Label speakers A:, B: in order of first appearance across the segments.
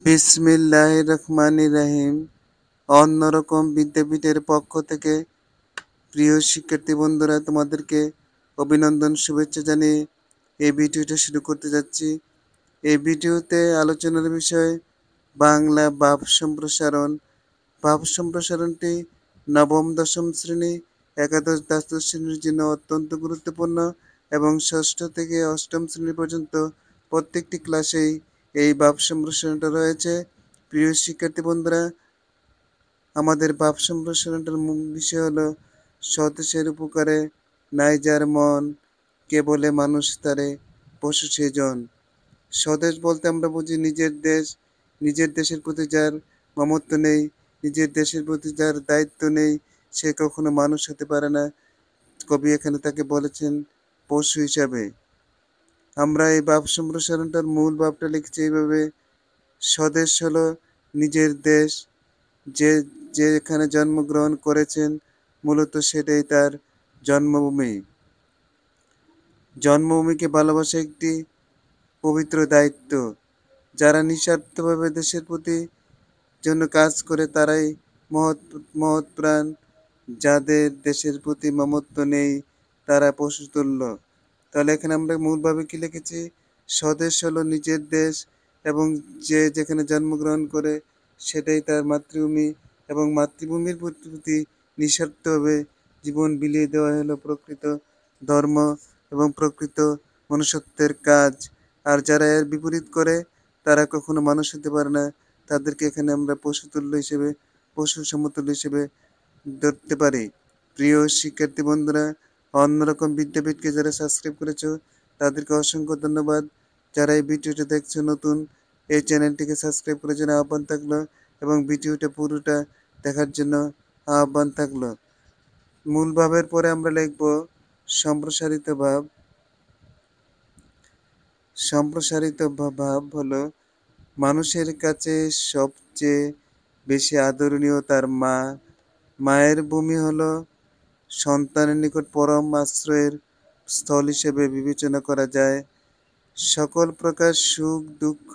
A: বিসমিল্লাহির রহমানির রহিম। অন্যরকম বিদ্যাপীঠের পক্ষ থেকে প্রিয় শিক্ষার্থী বন্ধুরা, তোমাদেরকে অভিনন্দন, শুভেচ্ছা জানিয়ে এই ভিডিওটা শুরু করতে যাচ্ছি। এই ভিডিওতে আলোচনার বিষয় বাংলা ভাব সম্প্রসারণ। ভাব সম্প্রসারণটি নবম দশম শ্রেণী, একাদশ দ্বাদশ শ্রেণীর জন্য অত্যন্ত গুরুত্বপূর্ণ এবং ষষ্ঠ থেকে অষ্টম শ্রেণী পর্যন্ত প্রত্যেকটি ক্লাসেই এই ভাব সম্প্রসারণটা রয়েছে। প্রিয় শিক্ষার্থী বন্ধুরা, আমাদের ভাব সম্প্রসারণটার মূল বিষয় হলো স্বদেশের উপকারে নাই যার মন, কে বলে মানুষ তারে পশু সেজন। স্বদেশ বলতে আমরা বুঝি নিজের দেশ। নিজের দেশের প্রতি যার মমত্ব নেই, নিজের দেশের প্রতি যার দায়িত্ব নেই, সে কখনো মানুষ হতে পারে না। কবি এখানে তাকে বলেছেন পশু হিসাবে। আমরা এই ভাব সম্প্রসারণটার মূল ভাবটা লিখছি এইভাবে: স্বদেশ হলো নিজের দেশ। যে যেখানে জন্মগ্রহণ করেছেন মূলত সেটাই তার জন্মভূমি। জন্মভূমিকে ভালোবাসা একটি পবিত্র দায়িত্ব। যারা নিঃস্বার্থভাবে দেশের প্রতি জন্য কাজ করে তারাই মহৎ মহৎ প্রাণ। যাদের দেশের প্রতি মমত্ব নেই তারা পশুতুল্য। তাহলে এখানে আমরা মূলভাবে কি লিখেছি? স্বদেশ হলো নিজের দেশ এবং যে যেখানে জন্মগ্রহণ করে সেটাই তার মাতৃভূমি, এবং মাতৃভূমির প্রতি নিঃস্বার্থভাবে জীবন বিলিয়ে দেওয়া হলো প্রকৃত ধর্ম এবং প্রকৃত মনুষ্যত্বের কাজ। আর যারা এর বিপরীত করে তারা কখনো মানুষ হতে পারে না। তাদেরকে এখানে আমরা পশুতুল্য হিসেবে, পশু সমতুল্য হিসেবে ধরতে পারি। প্রিয় শিক্ষার্থী বন্ধুরা, অন্যরকম বিদ্যাপীঠকে যারা সাবস্ক্রাইব করেছো তাদেরকে অসংখ্য ধন্যবাদ। যারা এই ভিডিওটা দেখছো নতুন, এই চ্যানেলটিকে সাবস্ক্রাইব করার জন্য আহ্বান থাকলো এবং ভিডিওটা পুরোটা দেখার জন্য আহ্বান থাকলো। মূল ভাবের পরে আমরা লিখব সম্প্রসারিত ভাব। সম্প্রসারিত ভাব হলো মানুষের কাছে সবচেয়ে বেশি আদরণীয় তার মা। মায়ের ভূমি হলো সন্তানের নিকট পরম আশ্রয়ের স্থল হিসেবে বিবেচনা করা যায়। সকল প্রকার সুখ দুঃখ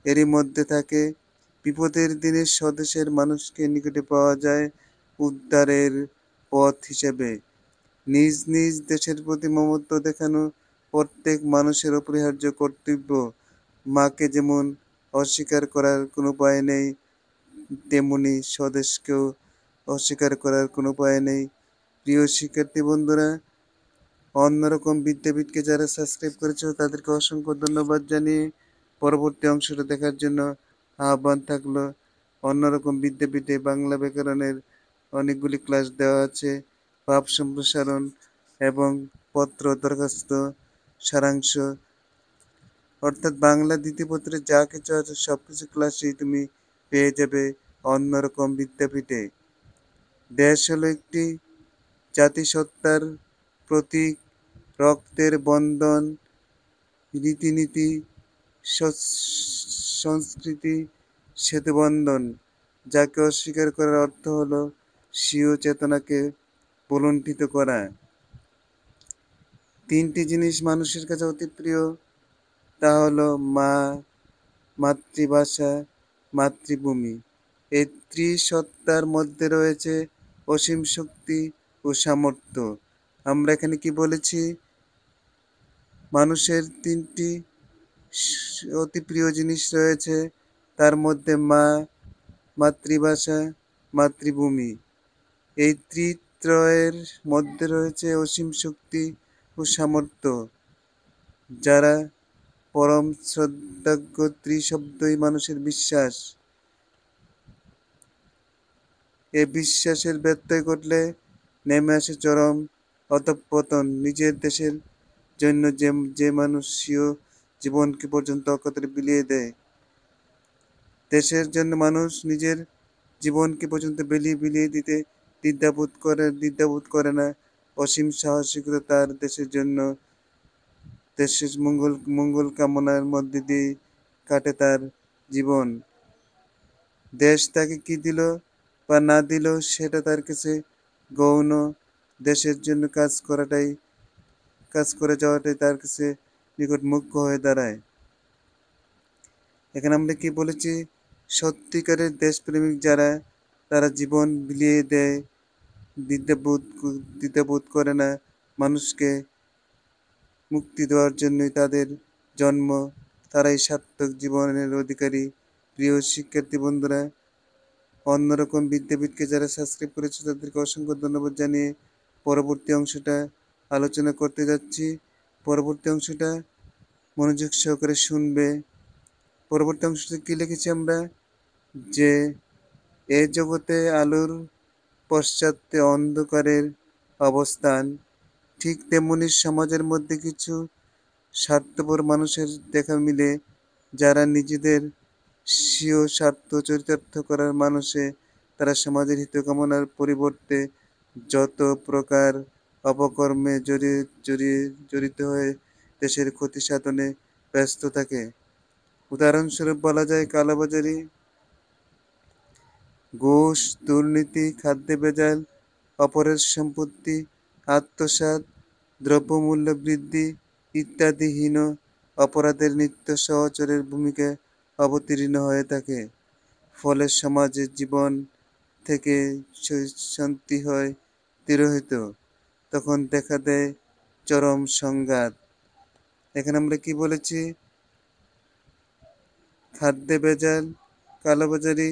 A: এরই মধ্যে থাকে। বিপদের দিনে স্বদেশের মানুষকে নিকটে পাওয়া যায় উদ্ধারের পথ হিসেবে। নিজ নিজ দেশের প্রতি মমত্ব দেখানো প্রত্যেক মানুষের অপরিহার্য কর্তব্য। মাকে যেমন অস্বীকার করার কোনো উপায় নেই, তেমনি স্বদেশকেও অস্বীকার করার কোনো উপায় নেই। প্রিয় শিক্ষার্থী বন্ধুরা, অন্যরকম বিদ্যাপীঠকে যারা সাবস্ক্রাইব করেছো তাদেরকে অসংখ্য ধন্যবাদ জানিয়ে পরবর্তী অংশটা দেখার জন্য আহ্বান থাকলো। অন্যরকম বিদ্যাপীঠে বাংলা ব্যাকরণের অনেকগুলি ক্লাস দেওয়া আছে। ভাব সম্প্রসারণ এবং পত্র দরখাস্ত সারাংশ, অর্থাৎ বাংলা দ্বিতীয় পত্রে যা কিছু আছে সব কিছু ক্লাসেই তুমি পেয়ে যাবে অন্যরকম বিদ্যাপীঠে। দেশ হলো একটি জাতিসত্তার প্রতীক, রক্তের বন্ধন, রীতিনীতি, সংস্কৃতি, সেতুবন্ধন। যাকে অস্বীকার করার অর্থ হলো স্বীয় চেতনাকে ভুলুণ্ঠিত করা। তিনটি জিনিস মানুষের কাছে অতি প্রিয়, তা হলো মা, মাতৃভাষা, মাতৃভূমি। এই ত্রিসত্তার মধ্যে রয়েছে অসীম শক্তি ও সামর্থ্য। আমরা এখানে কি বলেছি? মানুষের তিনটি অতি প্রিয় জিনিস রয়েছে, তার মধ্যে মা, মাতৃভাষা, মাতৃভূমি। এই ত্রিত্রয়ের মধ্যে রয়েছে অসীম শক্তি ও সামর্থ্য। যারা পরম শ্রদ্ধাজ্ঞ ত্রিশব্দই মানুষের বিশ্বাস। এই বিশ্বাসের ব্যত্যয় ঘটলে নেমে আসে চরম অধঃপতন। নিজের দেশের জন্য যে মানুষ স্বীয় জীবনকে পর্যন্ত অকাতরে বিলিয়ে দেয়, দেশের জন্য মানুষ নিজের জীবনকে পর্যন্ত বিলিয়ে দিতে দ্বিধাবোধ করে না। অসীম সাহসিকতা তার দেশের জন্য, দেশের মঙ্গল কামনার মধ্যে দিয়ে কাটে তার জীবন। দেশ তাকে কি দিল বা না দিল সেটা তার কাছে গৌণ। দেশের জন্য কাজ করে যাওয়াটাই তার কাছে নিকট মুখ্য হয়ে দাঁড়ায়। এখানে আমরা কি বলেছি, সত্যিকারের দেশপ্রেমিক যারা, তারা জীবন বিলিয়ে দেয়, দ্বিধাবোধ করে না, মানুষকে মুক্তি দেওয়ার জন্যই তাদের জন্ম, তারাই সার্থক জীবনের অধিকারী। প্রিয় শিক্ষার্থী বন্ধুরা, অন্যরকম বিদ্যাপীঠকে যারা সাবস্ক্রাইব করেছে তাদেরকে অসংখ্য ধন্যবাদ জানিয়ে পরবর্তী অংশটা আলোচনা করতে যাচ্ছি। পরবর্তী অংশটা মনোযোগ সহকারে শুনবে। পরবর্তী অংশতে কী লিখেছি আমরা, যে এ জগতে আলোর পশ্চাতে অন্ধকারের অবস্থান, ঠিক তেমনি সমাজের মধ্যে কিছু স্বার্থপর মানুষের দেখা মিলে, যারা নিজেদের স্বীয় স্বার্থ চরিতার্থ করার মানুষে তারা সমাজের হিত কামনার পরিবর্তে যত প্রকার অপকর্মে জড়িত হয়ে দেশের ক্ষতি সাধনে ব্যস্ত থাকে। উদাহরণস্বরূপ বলা যায় কালোবাজারি, ঘুষ, দুর্নীতি, খাদ্যে ভেজাল, অপরের সম্পত্তি আত্মসাৎ, দ্রব্যমূল্য বৃদ্ধি ইত্যাদি হীন অপরাধের নিত্য সহচরের ভূমিকায় অবতীর্ণ হয়ে থাকে। ফলে সমাজের জীবন থেকে শান্তি হয় তিরোহিত। তখন দেখা দেয় চরম সংঘাত। এখানে আমরা কি বলেছি, খাদ্যে ভেজাল, কালোবাজারি,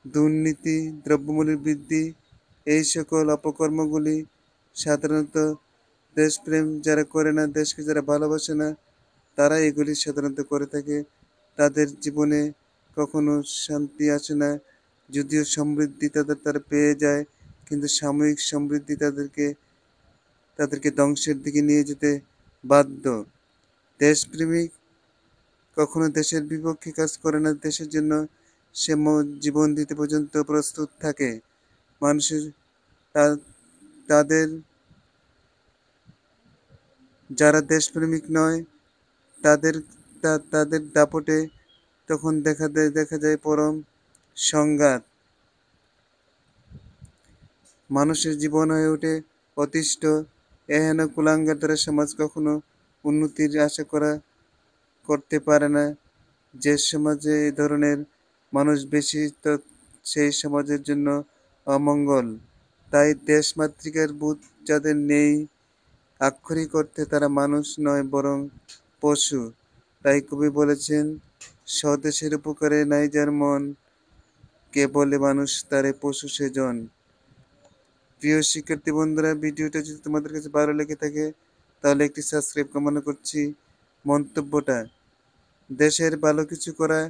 A: দুর্নীতি, দ্রব্যমূল্য বৃদ্ধি, এই সকল অপকর্মগুলি সাধারণত দেশপ্রেম যারা করে না, দেশকে যারা ভালোবাসে না, তারা এগুলি সাধারণত করে থাকে। তাদের জীবনে কখনো শান্তি আসে না, যদিও সমৃদ্ধি তারা পেয়ে যায়, কিন্তু সাময়িক সমৃদ্ধি তাদেরকে ধ্বংসের দিকে নিয়ে যেতে বাধ্য। দেশপ্রেমিক কখনো দেশের বিপক্ষে কাজ করে না, দেশের জন্য সে জীবন দিতে পর্যন্ত প্রস্তুত থাকে। মানুষের তাদের যারা দেশপ্রেমিক নয়, তাদের তাদের দাপটে তখন দেখা যায় পরম সংঘাত। মানুষের জীবন হয়ে ওঠে অতিষ্ঠ। এহেন কুলাঙ্গার দ্বারা সমাজ কখনো উন্নতির আশা করতে পারে না। যে সমাজে এই ধরনের মানুষ বেশি, তো সেই সমাজের জন্য অমঙ্গল। তাই দেশমাতৃকার বোধ যাদের নেই, আক্ষরিক অর্থে তারা মানুষ নয় বরং পশু। তাই কবি বলেছেন, স্বদেশের উপকারে নাই যার মন, কে বলে মানুষ তারে পশু সেজন। প্রিয় শিক্ষার্থী বন্ধুরা, ভিডিওটা যদি তোমাদের কাছে ভালো লেগে থাকে তাহলে একটি সাবস্ক্রাইব কামনা করছি। মন্তব্যটা, দেশের ভালো কিছু করা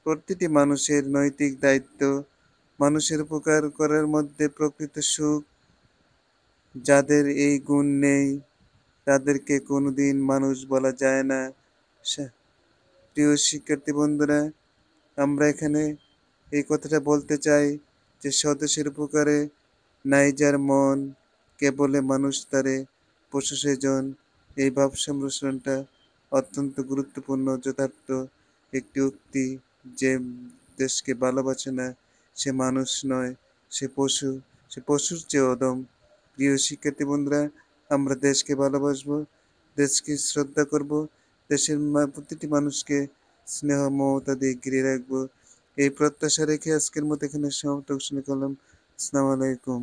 A: প্রতিটি মানুষের নৈতিক দায়িত্ব। মানুষের উপকার করার মধ্যে প্রকৃত সুখ। যাদের এই গুণ নেই তাদেরকে কোনোদিন মানুষ বলা যায় না। প্রিয় শিক্ষার্থী বন্ধুরা, আমরা এখানে এই কথাটা বলতে চাই যে স্বদেশের উপকারে নাই যার মন, কে বলে মানুষ তারে পশু সেজন। এই ভাব সম্প্রসারণটা অত্যন্ত গুরুত্বপূর্ণ, যথার্থ একটি উক্তি। যে দেশকে ভালোবাসে না সে মানুষ নয়, সে পশু, সে পশুর চেয়ে অধম। প্রিয় শিক্ষার্থী বন্ধুরা, আমরা দেশকে ভালোবাসবো, দেশকে শ্রদ্ধা করব, দেশের প্রতিটি মানুষকে স্নেহ মমতা দিয়ে ঘিরে রাখবো। এই প্রত্যাশা রেখে আজকের মতো এখানে সমাপ্ত ঘোষণা করলাম। আসসালামু আলাইকুম।